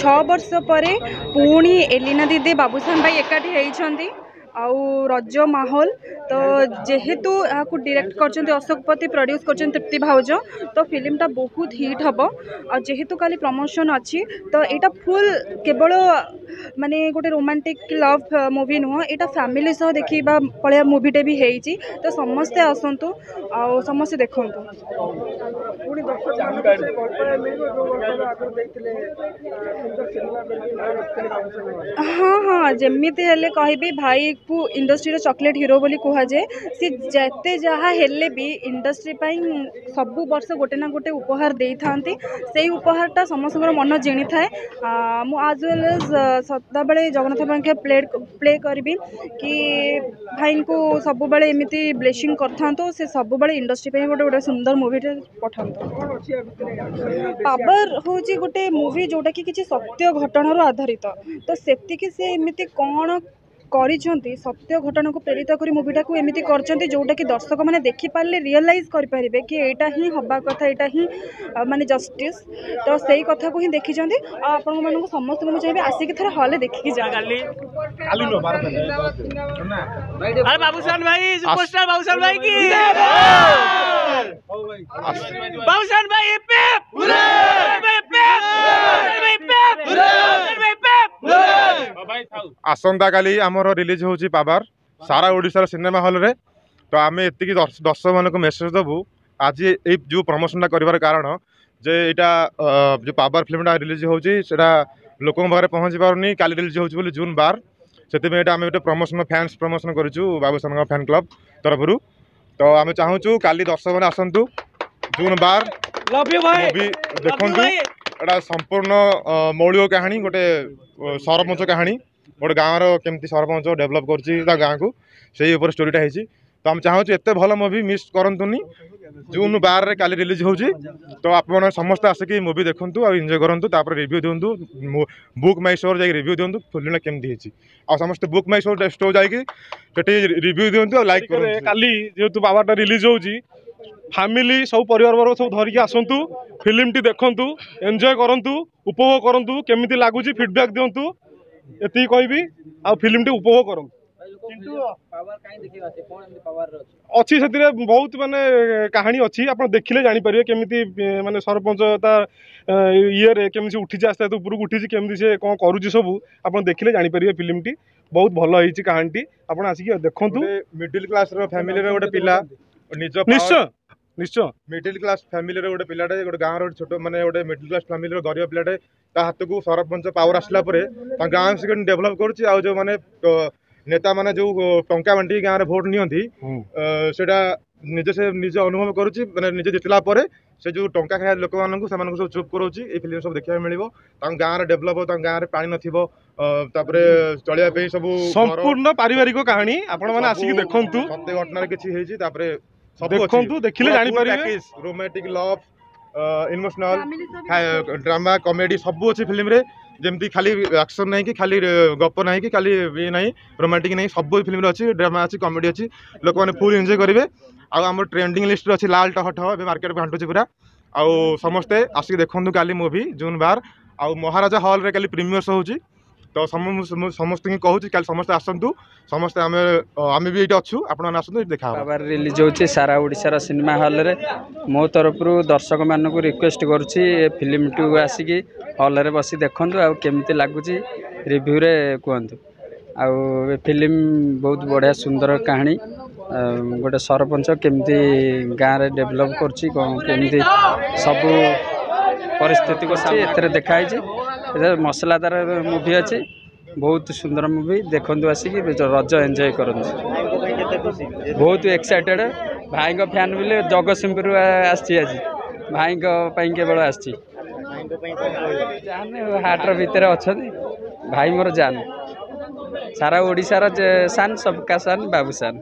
वर्ष पर पुणी एलिना दीदी बाबूसान भाई एकाठी होती आउ रज माहौल तो जेहेतु यहाँ डायरेक्ट कर अशोकपति प्रोड्यूस कर तृप्ति भाउज तो फिल्मटा बहुत हिट हम और जेहेतु काली प्रमोशन अच्छी तो यहाँ फुल केवल माने गोटे रोमांटिक लव मूवी नुह यहाँ फैमिली सह देखा पलिया मूवीटे भी होती तो समस्ते आसतु आ समस्ते देखु। हाँ हाँ जमीती हेले कहबी भाई को इंडस्ट्री चॉकलेट हीरो बोली कहुए सी जेते जहाँ हेले भी इंडस्ट्री सबु वर्ष गोटे ना गोटे उपहार दे था से उपहारटा समस्त मन जिणी थाए मु आज वेल एज सदा बेले जगन्नाथ भाई प्ले करी कि भाई को सब बेले एमती ब्लेसिंग कर से सब बेले इंडस्ट्री गोटे गोटे सुंदर मूवीटे पठा। पावर हूँ गोटे मूवी जोटा कि किसी सत्य घटनार आधारित तो सेतिकी से एमती कौन करिसेंती सत्य घटना को प्रेरित करी मूवीटा को एमती करछंती जोटा कि दर्शक माने देखि पारले रियलाइज करि परिबे कि एटा ही हबा कथा एटा ही माने जस्टिस तो सही कथा को ही देखि जंती आ आपन मानन को समस्त को चाहिए आसी के थरा हॉल देखि जा काली नो अरे बाबूसान भाई सुपरस्टार बाबूसान भाई की बाबूसान भाई पेप आसंता काली आमर रिलीज होची पावर सारा ओडिशा सिनेमा हॉल रे तो आम एति दर्शक मान को मेसेज देवु आज ये जो प्रमोशन कर कारण जे यहाँ जो पावर फिल्मटा रिलीज होची सेटा लोक पाखे पहुँची पारनी काली रिलीज होची जून 12 से आम गोटे प्रमोशन फैंस प्रमोशन करूँ बाबूसान फैन क्लब तरफ तो आम चाहूँ काली दर्शक मैंने आसतु जून 12 मूवी देखु एटा संपूर्ण मौलिक कहानी गोटे सरपंच कहानी गोटे गाँव केमती सरपंच डेभलप कर गाँव को से स्टोरीटा होती तो आम चाहूँ एत भल मूवी मिस करतुनि जून 12 रे काली रिलीज होची तो आप समस्त आसिक मूवी देखूँ और एंजॉय करूँ रिव्यू दिंतु बुक माई स्टोर जा रिव्यू दिंतु फिल्म केमती होती आ समस्त बुक माई स्टोर जाकि रिव्यू दिंतु और लाइक करें काली जेहेतु पावरटा रिलीज होची फैमिली सब परिवार वर्ग सब धरिकी आसतु फिल्म टी देखंतु एंजॉय करंतु उपभोग करंतु केमिति लागुची फीडबैक दियंतु एति कहबी आ फिल्म टी उपभोग करंतु अच्छी से बहुत माने कहानी अच्छी आप देखिले जानी पारे केमिति माने सरपंच ये केमिति उठी आस्ते ऊपर उठी केमिति से कौन करुँच सब आप देखिले जानी पारे फिल्म टी बहुत भल होती कहानी टी आप आसिक देखंतु मिडिल क्लास फैमिली रे गोटे पिला निश्चय निश्चय मिडिल क्लास फैमिली रे गोटे पिलाटे गोटे गाँव छोट माने गोटे मिडिल क्लास फैमिली गरीब पिलाटे हाथ को सरपंच पावर आसला गाँव से डेभलप कर जो माने नेता माने जो टंका बांटी गाँव में भोट नियंती सेटा निजे से निजे अनुभव करुच्ची माने निजे जितला से जो टंका खाया लोक मानू से सब चुप करोची ये फिल्म सब देखा मिलो गाँव में डेभलप हो गाँव में पानी नथिबो चलिया सब संपूर्ण पारिवारिक कहानी आपण माने आसिक देखंतु सत्य घटना किछि हेछि देखंतु देखिले जानि परिबे romantic love emotional drama comedy सब अच्छी फिल्म रे जमती खाली एक्शन नहीं कि खाली गप नहीं कि खाली ये नहीं रोमांटिक नहीं सब फिल्म अच्छी ड्रामा अच्छी कॉमेडी अच्छी लोक मैंने फुल एंजॉय करेंगे आम ट्रेंडिंग लिस्ट अच्छी लाल टह ठह मार्केट को घाटुची पूरा आउ समस्ते आसिक देखु काली मूवी जून 12 आउ महाराजा हॉल रे काली प्रीमियर्स होची तो समस्त कहूँ कल समस्त आसतु समस्त आम भी ये अच्छु आपने आसतु देखा पावर रिलीज होची सारा ओडिशा सिनेमा हॉल रे मो तरफ दर्शक मान को request करुच्ची film to Ashik hall रे बसी देखंतु आ केमिति लागुची रिव्यू रे कहतु आ फिल्म बहुत बढ़िया सुंदर कहानी गोटे सरपंच केमिति गाँव रे डेभलप करची केमिति सब परिस्थिति को एथरे देखाई मसलादार मूवी अच्छी बहुत सुंदर मूवी देखु आसिक रज एंजॉय करूँ बहुत एक्साइटेड भाई फैन बोले जगतसिंहपुर आसी आज भाई केवल आसी जान हाटर भितर अच्छा भाई मोर जान सारा ओडिशार सान सबका सान बाबूसान।